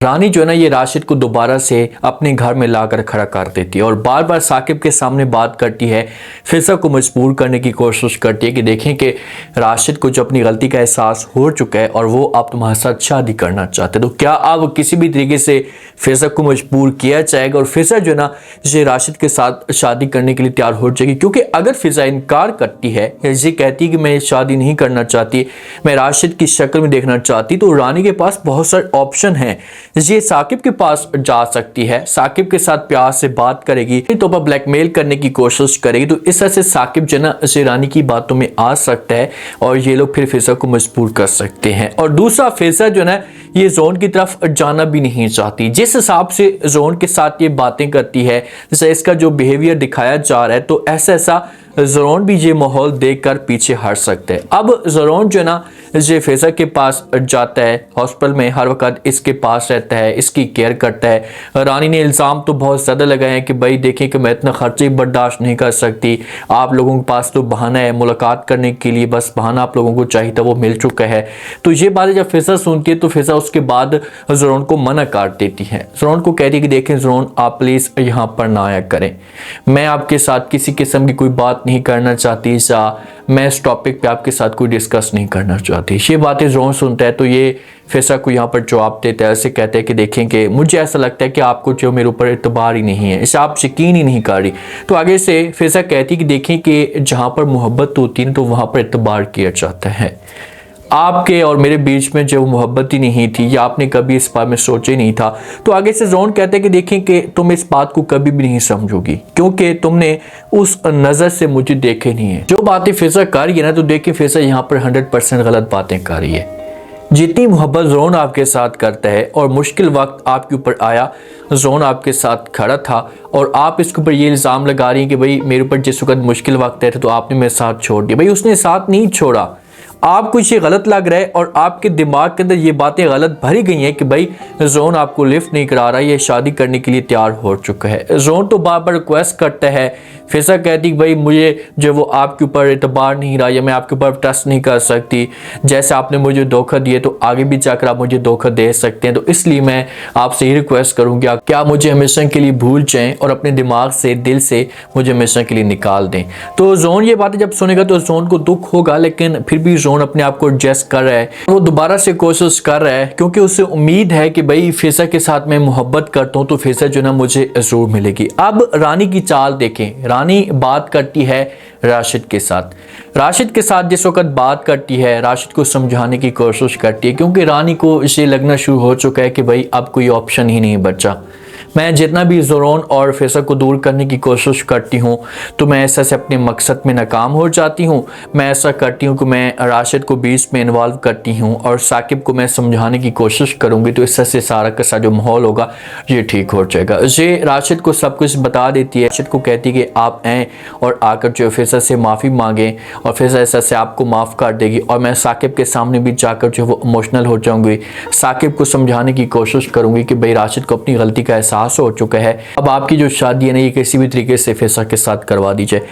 रानी जो है ना ये राशिद को दोबारा से अपने घर में लाकर खड़ा कर देती है और बार बार साकिब के सामने बात करती है, फिजा को मजबूर करने की कोशिश करती है कि देखें कि राशिद को जो अपनी गलती का एहसास हो चुका है और वो आप तुम्हारे साथ शादी करना चाहते हैं, तो क्या आप किसी भी तरीके से फिजा को मजबूर किया जाएगा और फिजा जो है ना ये राशिद के साथ शादी करने के लिए तैयार हो जाएगी। क्योंकि अगर फिजा इनकार करती है, ये कहती है कि मैं शादी नहीं करना चाहती, मैं राशिद की शक्ल में देखना चाहती, तो रानी के पास बहुत सारे ऑप्शन हैं। ये साकिब के पास जा सकती है, साकिब के साथ प्यार से बात करेगी, तो पर ब्लैकमेल करने की कोशिश करेगी, तो इस तरह से साकिब जो ना रानी की बातों में आ सकता है और ये लोग फिर फिजा को मजबूर कर सकते हैं। और दूसरा, फिजा जो ना ये जोन की तरफ जाना भी नहीं चाहती। जिस हिसाब से जोन के साथ ये बातें करती है, जैसे इसका जो बिहेवियर दिखाया जा रहा है, तो ऐसा ज़रोन भी ये माहौल देखकर पीछे हट सकते हैं। अब ज़रोन जो है ना ये फिजा के पास जाता है, हॉस्पिटल में हर वक्त इसके पास रहता है, इसकी केयर करता है। रानी ने इल्ज़ाम तो बहुत ज़्यादा लगाए हैं कि भाई देखिए कि मैं इतना खर्चे बर्दाश्त नहीं कर सकती, आप लोगों के पास तो बहाना है, मुलाकात करने के लिए बस बहाना आप लोगों को चाहिए था, वो मिल चुका है। तो ये बातें जब फिजा सुनती है तो फिजा उसके बाद ज़रोन को मना कर देती है। ज़रोन को कहती है कि देखें ज़रोन, आप प्लीज़ यहाँ पर ना आया करें, मैं आपके साथ किसी किस्म की कोई बात नहीं करना चाहती, मैं इस टॉपिक पे आपके साथ कोई डिस्कस नहीं करना चाहती। ये बातें ज़रोन सुनता है तो ये फिजा को यहाँ पर जवाब देता है, ऐसे कहते हैं कि देखें कि मुझे ऐसा लगता है कि आपको जो मेरे ऊपर एतबार ही नहीं है, इसे आप यकीन ही नहीं कर रही। तो आगे से फिजा कहती कि देखें कि जहाँ पर मोहब्बत होती है तो वहाँ पर एतबार किया जाता है। आपके और मेरे बीच में जो मोहब्बत ही नहीं थी या आपने कभी इस बारे में सोचा ही नहीं था। तो आगे से ज़रोन कहते हैं कि देखें कि तुम इस बात को कभी भी नहीं समझोगी क्योंकि तुमने उस नज़र से मुझे देखे नहीं है। जो बातें फिजा कर रही है ना, तो देखिए फिजा यहाँ पर 100% गलत बातें कर रही है। जितनी मोहब्बत ज़रोन आपके साथ करता है और मुश्किल वक्त आपके ऊपर आया, ज़रोन आपके साथ खड़ा था और आप इसके ऊपर ये इल्ज़ाम लगा रही हैं कि भाई मेरे ऊपर जिस वक्त मुश्किल वक्त आया था तो आपने मेरे साथ छोड़ दिया। भाई उसने साथ नहीं छोड़ा, आपको ये गलत लग रहा है और आपके दिमाग के अंदर ये बातें गलत भरी गई हैं कि भाई ज़रोन आपको लिफ्ट नहीं करा रहा, ये शादी करने के लिए तैयार हो चुका है। ज़रोन तो बार बार रिक्वेस्ट करता है, फिजा कहती भाई मुझे जो वो आपके ऊपर एतबार नहीं रहा या मैं आपके ऊपर ट्रस्ट नहीं कर सकती, जैसे आपने मुझे धोखा दिए तो आगे भी जाकर आप मुझे धोखा दे सकते हैं, तो इसलिए मैं आपसे ही रिक्वेस्ट करूँगी कि आप मुझे हमेशा के लिए भूल जाएँ और अपने दिमाग से, दिल से मुझे हमेशा के लिए निकाल दें। तो ज़रोन ये बातें जब सुनेगा तो ज़रोन को दुख होगा, लेकिन फिर भी ज़रोन अपने आप को एडजस्ट कर रहा है, वो दोबारा से कोशिश कर रहा है क्योंकि उसे उम्मीद है कि भाई फिजा के साथ मैं मोहब्बत करता हूँ तो फिजा जो ना मुझे जरूर मिलेगी। अब रानी की चाल देखें, रानी बात करती है राशिद के साथ। राशिद के साथ जिस वक्त बात करती है, राशिद को समझाने की कोशिश करती है क्योंकि रानी को इसे लगना शुरू हो चुका है कि भाई अब कोई ऑप्शन ही नहीं बचा। मैं जितना भी ज़रोन और फिजा को दूर करने की कोशिश करती हूँ तो मैं ऐसा से अपने मकसद में नाकाम हो जाती हूँ। मैं ऐसा करती हूँ कि मैं राशिद को बीच में इन्वॉल्व करती हूँ और साकिब को मैं समझाने की कोशिश करूँगी, तो इससे से सारा का सारा जो माहौल होगा ये ठीक हो जाएगा। ये राशिद को सब कुछ बता देती है, राशिद को कहती है कि आप आएँ और आकर जो फिजा से माफ़ी मांगें और फिजा ऐसा से आपको माफ़ कर देगी और मैं साकिब के सामने भी जाकर जो वो इमोशनल हो जाऊँगी, साकिब को समझाने की कोशिश करूँगी कि भाई राशिद को अपनी गलती का एहसास हो चुका है, अब आपकी जो शादी है ना ये किसी भी तरीके से फिजा के साथ करवा दीजिए।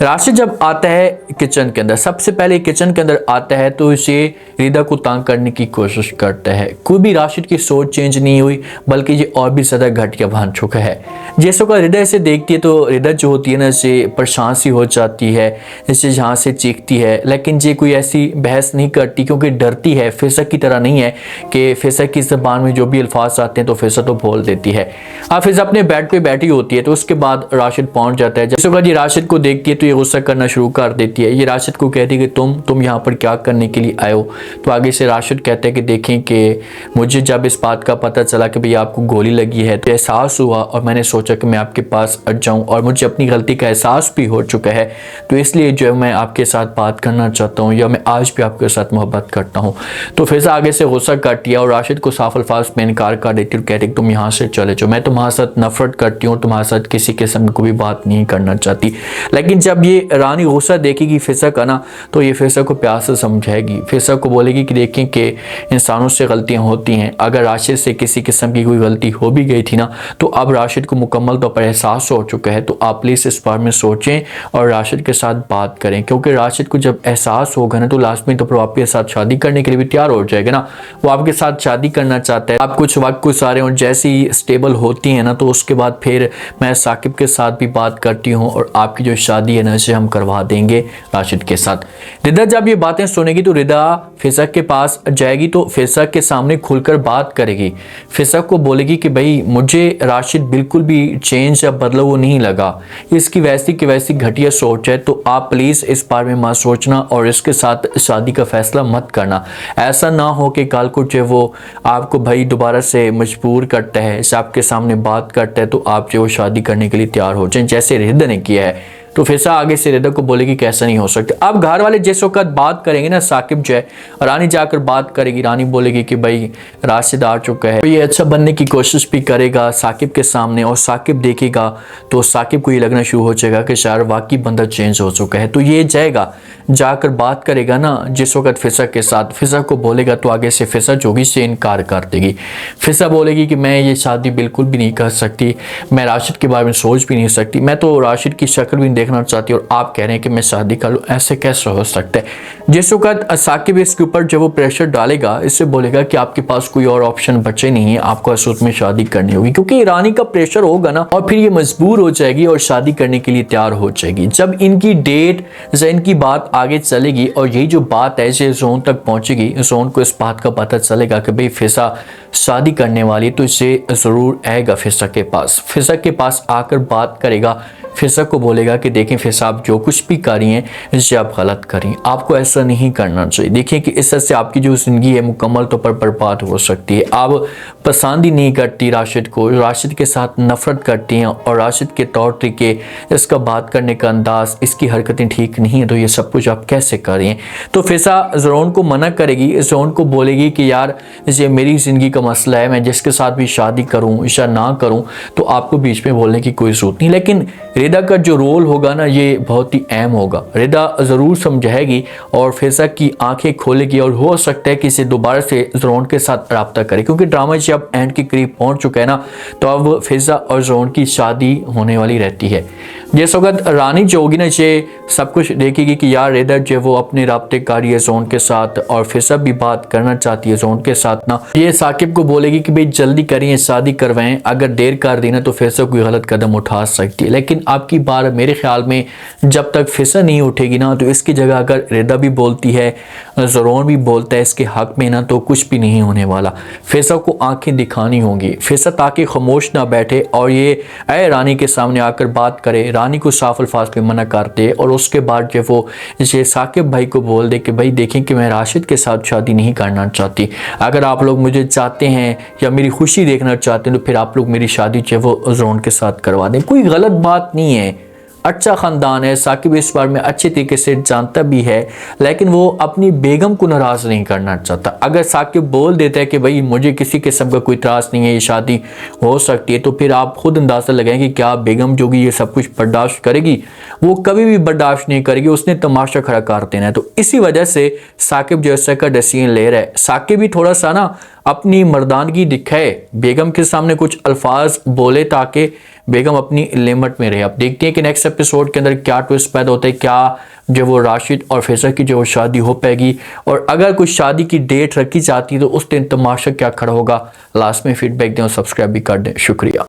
राशिद जब आता है किचन के अंदर, सबसे पहले किचन के अंदर आता है तो इसे रिदा को तंग करने की कोशिश करता है। कोई भी राशिद की सोच चेंज नहीं हुई बल्कि ये और भी ज़्यादा घटिया बन चुका है। जैसे का रिदा इसे देखती है तो रिदा जो होती है ना इसे परेशान सी हो जाती है, इसे यहाँ से चीखती है, लेकिन ये कोई ऐसी बहस नहीं करती क्योंकि डरती है। फिजा की तरह नहीं है कि फिजा की ज़बान में जो भी अल्फाज आते हैं तो फिजा तो बोल देती है। अब फिजा अपने बेड पर बैठी होती है तो उसके बाद राशिद पहुँच जाता है। जैसे ये राशिद को देखती है तो ये गुस्सा करना शुरू कर देती है। ये राशिद को कहती है कि तुम यहाँ पर क्या करने के लिए आए हो। तो आगे से राशिद कहते हैं कि देखें कि मुझे जब इस बात का पता चला कि भैया आपको गोली लगी है तो एहसास हुआ और मैंने सोचा कि मैं आपके पास अट जाऊँ और मुझे अपनी गलती का एहसास भी हो चुका है, तो इसलिए जो है मैं आपके साथ बात करना चाहता हूँ या मैं आज भी आपके साथ मोहब्बत करता हूँ। तो फिजा आगे से गुस्सा करती है और राशिद को साफ अल्फाज में इनकार कर देती है और कहती है तुम यहाँ से चले जाओ, मैं तुम्हारे साथ नफरत करती हूँ, तुम्हारे साथ किसी किस्म की भी बात नहीं करना चाहती। लेकिन जब ये रानी गुस्सा देखेगी फिजा का ना तो ये फिजा को प्यार से समझाएगी, फिजा को बोलेगी कि देखें कि इंसानों से गलतियां होती हैं, अगर राशिद से किसी किस्म की कोई गलती हो भी गई थी ना तो अब राशिद को मुकम्मल तौर पर एहसास हो चुका है तो आप प्लीज़ इस बारे में सोचें और राशिद के साथ बात करें, क्योंकि राशिद को जब एहसास होगा ना तो लास्ट में तो फिर आपके साथ शादी करने के लिए भी तैयार हो जाएगा ना। वो आपके साथ शादी करना चाहता है, आप कुछ वक्त गुजारें और जैसी स्टेबल होती है ना तो उसके बाद फिर मैं साकिब के साथ भी बात करती हूँ और आपकी जो शादी है ना इसे हम करवा देंगे राशिद के साथ। रिदा जब ये बातें सुनेगी तो रिदा फिजा के पास जाएगी तो फिजा के सामने खुलकर बात करेगी। फिजा को बोलेगी कि भाई मुझे राशिद बिल्कुल भी चेंज या बदलाव नहीं लगा, इसकी वैसी की वैसी घटिया सोच है, तो आप प्लीज़ इस बारे में मत सोचना और इसके साथ शादी का फैसला मत करना। ऐसा ना हो कि कल को जो वो आपको भाई दोबारा से मजबूर करता है, आपके सामने बात करता है तो आप जो शादी करने के लिए तैयार हो जाए जैसे रिदा ने किया है। तो फिजा आगे से रिदा को बोलेगी कैसा नहीं हो सकता। अब घर वाले जिस वक्त बात करेंगे ना, साकिब जो है रानी जाकर बात करेगी, रानी बोलेगी कि भाई राशिद आ चुका है, तो ये अच्छा बनने की कोशिश भी करेगा साकिब के सामने और साकिब देखेगा तो साकिब को ये लगना शुरू हो जाएगा कि शायद वाकई बंदा चेंज हो चुका है। तो ये जाएगा जाकर बात करेगा ना जिस वक्त फिजा के साथ, फिजा को बोलेगा तो आगे से फिजा जोगी से इनकार कर देगी। फिजा बोलेगी कि मैं ये शादी बिल्कुल भी नहीं कर सकती, मैं राशिद के बारे में सोच भी नहीं सकती, मैं तो राशिद की शक्ल भी देखना चाहती और आप कह रहे हैं कि मैं शादी कर लूँ, ऐसे कैसे हो सकता है। जिस वक्त साकिब इसके ऊपर जब वो प्रेशर डालेगा, इससे बोलेगा कि आपके पास कोई और ऑप्शन बचे नहीं है, आपको सूरत में शादी करनी होगी, क्योंकि रानी का प्रेशर होगा ना और फिर ये मजबूर हो जाएगी और शादी करने के लिए तैयार हो जाएगी। जब इनकी डेट इनकी बात आगे चलेगी और यही जो बात है इसे जोन तक पहुंचेगी, जोन को इस बात का पता चलेगा कि भाई फिजा शादी करने वाली, तो इसे ज़रूर आएगा फिजा के पास। फिजा के पास आकर बात करेगा, फिजा को बोलेगा कि देखें फिजा आप जो कुछ भी कर रही हैं इसे आप गलत करें, आपको ऐसा नहीं करना चाहिए। देखिए कि इस तरह से आपकी जो ज़िंदगी है मुकम्मल तौर पर बर्बाद हो सकती है। आप पसंद ही नहीं करती राशिद को, राशिद के साथ नफरत करती हैं और राशिद के तौर तरीके, इसका बात करने का अंदाज, इसकी हरकतें ठीक नहीं है, तो ये सब कुछ आप कैसे कर रही हैं। तो फिजा जोन को मना करेगी, जोन को बोलेगी कि यार ये मेरी ज़िंदगी का मसला है, मैं जिसके साथ भी शादी करूँ या ना करूँ तो आपको बीच में बोलने की कोई ज़रूरत नहीं। लेकिन रिदा का जो रोल होगा ना ये बहुत ही अहम होगा। रिदा ज़रूर समझाएगी और फिजा की आंखें खोलेगी और हो सकता है कि इसे दोबारा से जोन के साथ रब्ता करे, क्योंकि ड्रामा जब एंड के करीब पहुंच चुका है ना तो अब फिजा और जोन की शादी होने वाली रहती है। जिस वक्त रानी जो होगी ना ये सब कुछ देखेगी कि यार रिदा जो वो अपने रब्ते कर रही है जोन के साथ और फिजा भी बात करना चाहती है जोन के साथ ना, ये साकिब को बोलेगी कि भाई जल्दी करिए शादी करवाएं, अगर देर कर दी ना तो फिजा कोई गलत कदम उठा सकती है। लेकिन आपकी बार मेरे ख्याल में जब तक फिजा नहीं उठेगी ना तो इसकी जगह अगर रिदा भी बोलती है, ज़रोन भी बोलता है इसके हक में ना, तो कुछ भी नहीं होने वाला। फिजा को आंखें दिखानी होंगी, फिजा ताकि खामोश ना बैठे और ये ऐ रानी के सामने आकर बात करे, रानी को साफ अल्फाज में मना कर दे और उसके बाद जो वो ये साकिब भाई को बोल दे कि भाई देखें कि मैं राशिद के साथ शादी नहीं करना चाहती, अगर आप लोग मुझे चाहते हैं या मेरी खुशी देखना चाहते हैं तो फिर आप लोग मेरी शादी जो वो जोन के साथ करवा दें। कोई गलत बात नहीं है, अच्छा ख़ानदान है, साकिब इस बारे में अच्छे तरीके से जानता भी है, लेकिन वो अपनी बेगम को नाराज़ नहीं करना चाहता। अगर साकिब बोल देता है कि भाई मुझे किसी किस्म का कोई त्रास नहीं है, ये शादी हो सकती है, तो फिर आप खुद अंदाज़ा लगाएं कि क्या बेगम जो कि ये सब कुछ बर्दाश्त करेगी। वो कभी भी बर्दाश्त नहीं करेगी, उसने तमाशा खड़ा कर देना है। तो इसी वजह से साकिब जो है का डिसीजन ले रहा है। साकिब भी थोड़ा सा ना अपनी मर्दानगी दिखाए, बेगम के सामने कुछ अल्फाज बोले ताकि बेगम अपनी लिमिट में रहे। अब देखते हैं कि नेक्स्ट एपिसोड के अंदर क्या ट्विस्ट पैदा होता है, क्या जो वो राशिद और फिजा की जो शादी हो पाएगी, और अगर कुछ शादी की डेट रखी जाती है तो उस दिन तमाशा क्या खड़ा होगा। लास्ट में फीडबैक दें और सब्सक्राइब भी कर दें। शुक्रिया।